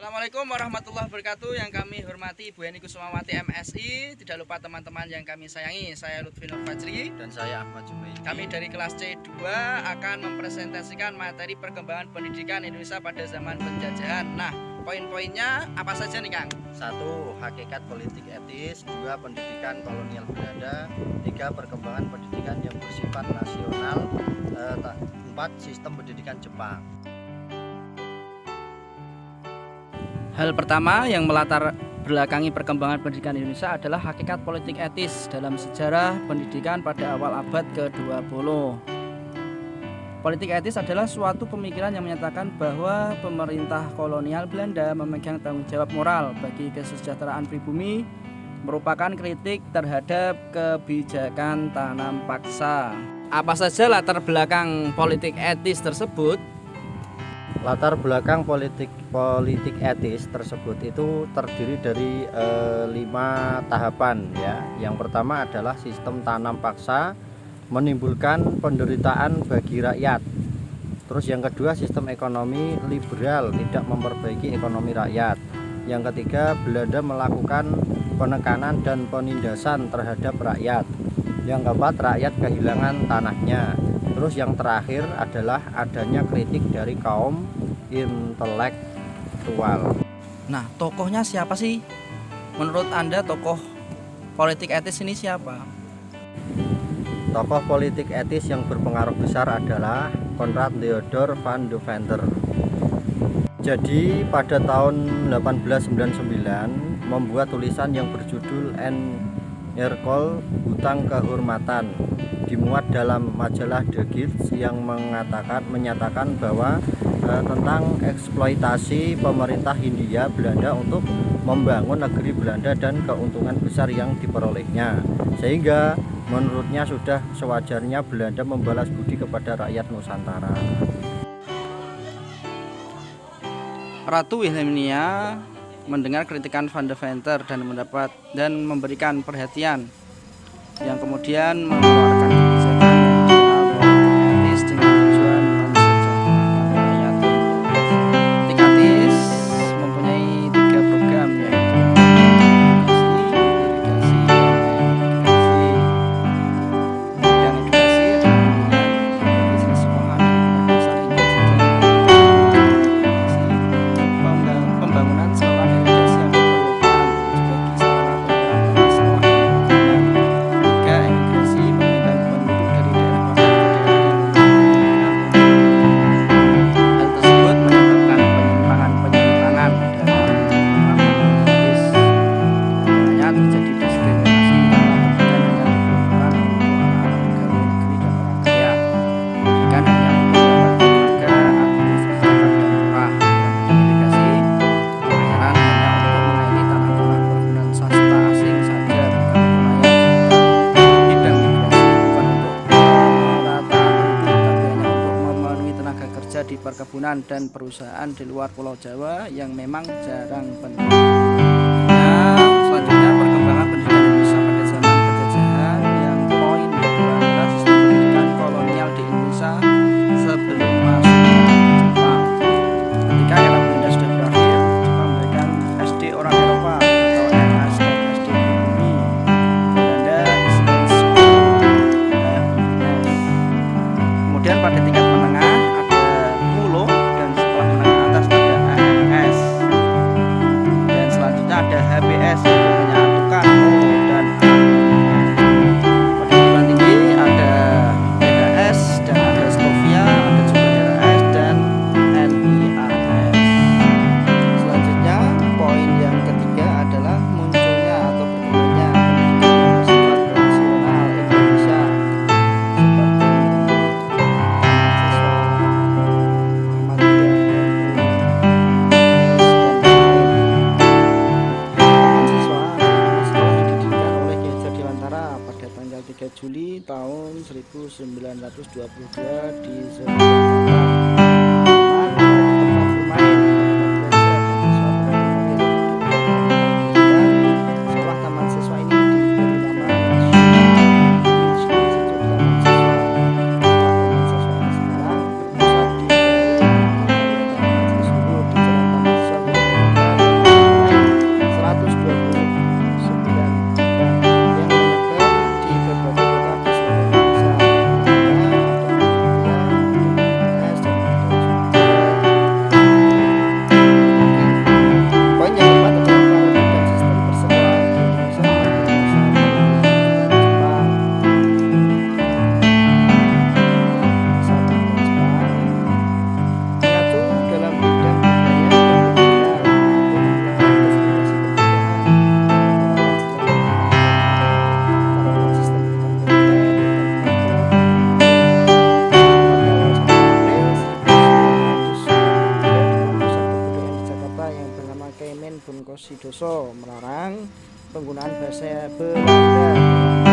Assalamualaikum warahmatullahi wabarakatuh. Yang kami hormati Ibu Heni Kusumawati MSI. Tidak lupa teman-teman yang kami sayangi. Saya Lutfi Nur Fajri dan saya Ahmad Jumaidi. Kami dari kelas C2 akan mempresentasikan materi perkembangan pendidikan Indonesia pada zaman penjajahan. Nah, poin-poinnya apa saja nih, Kang? 1. Hakikat politik etis. 2. Pendidikan kolonial Belanda. 3. Perkembangan pendidikan yang bersifat nasional. 4. Sistem pendidikan Jepang. Hal pertama yang melatar belakangi perkembangan pendidikan Indonesia adalah hakikat politik etis dalam sejarah pendidikan pada awal abad ke-20. Politik etis adalah suatu pemikiran yang menyatakan bahwa pemerintah kolonial Belanda memegang tanggung jawab moral bagi kesejahteraan pribumi, merupakan kritik terhadap kebijakan tanam paksa. Apa saja latar belakang politik etis tersebut? Latar belakang politik etis tersebut itu terdiri dari 5 tahapan ya. Yang pertama adalah sistem tanam paksa menimbulkan penderitaan bagi rakyat. Terus yang kedua, sistem ekonomi liberal tidak memperbaiki ekonomi rakyat. Yang ketiga, Belanda melakukan penekanan dan penindasan terhadap rakyat. Yang keempat, rakyat kehilangan tanahnya. Terus yang terakhir adalah adanya kritik dari kaum intelektual. Nah, tokohnya siapa sih? Menurut Anda tokoh politik etis ini siapa? Tokoh politik etis yang berpengaruh besar adalah Konrad Theodor van Deventer. Jadi pada tahun 1899 membuat tulisan yang berjudul En Ercole Hutang Kehormatan, dimuat dalam majalah De Gids yang menyatakan bahwa tentang eksploitasi pemerintah Hindia Belanda untuk membangun negeri Belanda dan keuntungan besar yang diperolehnya, sehingga menurutnya sudah sewajarnya Belanda membalas budi kepada rakyat Nusantara. Ratu Wilhelmina mendengar kritikan Van Deventer dan memberikan perhatian, yang kemudian mengeluarkan kebijakan yang dikenal politik etis dengan tujuan mensejahterakan rakyat. Politik etis mempunyai 3 program, yaitu irigasi, dan edukasi adalah bagi sekolah dari dasar hingga jenjang pembangunan sekolah dan edukasi yang diperlukan bagi sekolah dari sekolah hingga emigrasi pemindahan penduduk dari daerah kota ke daerah. Hal tersebut menyebabkan penyimpangan dalam etis. Antaranya terjadi diskriminasi dalam pendidikan yang diperuntukkan untuk anak-anak pegawai negeri dan orang kaya. Pendidikan hanya untuk keluarga, administrasi zakat dan murah. Dan irigasi, pelayanan hanya untuk melayani tanah-tanah perkebunan swasta asing saja, bukan wilayah bidang migrasi bukan untuk pemerataan penduduk, tapi hanya untuk memenuhi tenaga kerja di perkebunan dan perusahaan di luar Pulau Jawa yang memang jarang penuh. Nah, selanjutnya perkembangan pendidikan Indonesia pada zaman penjajahan. Yang poin kedua adalah sistem pendidikan kolonial di Indonesia sebelum masuknya Jepang. Ketika era Belanda sudah berakhir, Jepang memberikan SD orang Eropa atau MS dan SD pribumi. Belanda Science School (MS). Kemudian pada tingkat menengah ada MULO, dan setelah menengah atas ada AMS, dan selanjutnya ada HBS, yaitu menyatukan O dan A. Pada perguruan tinggi ada PHS dan ada Stovia, ada juga RAS dan NIAS. Selanjutnya poin yang ketiga adalah munculnya atau berkembangnya pendidikan yang bersifat nasional Indonesia seperti mahasiswa Muhammadiyah dan mahasiswa sekolah didirikan oleh Ki Hajar Dewantara pada tanggal 3 Juli tahun 1922 di Yogyakarta. Tempat bermain, tempat belajar, dan siswa berada sekolah taman siswa ini diberi nama Nasional Institut Taman Siswa. Taman siswa ini sekarang berpusat di Balai Taman Siswa di Jalan Taman Siswa Yogyakarta. Angin Bunko Sidoso melarang penggunaan bahasa Belanda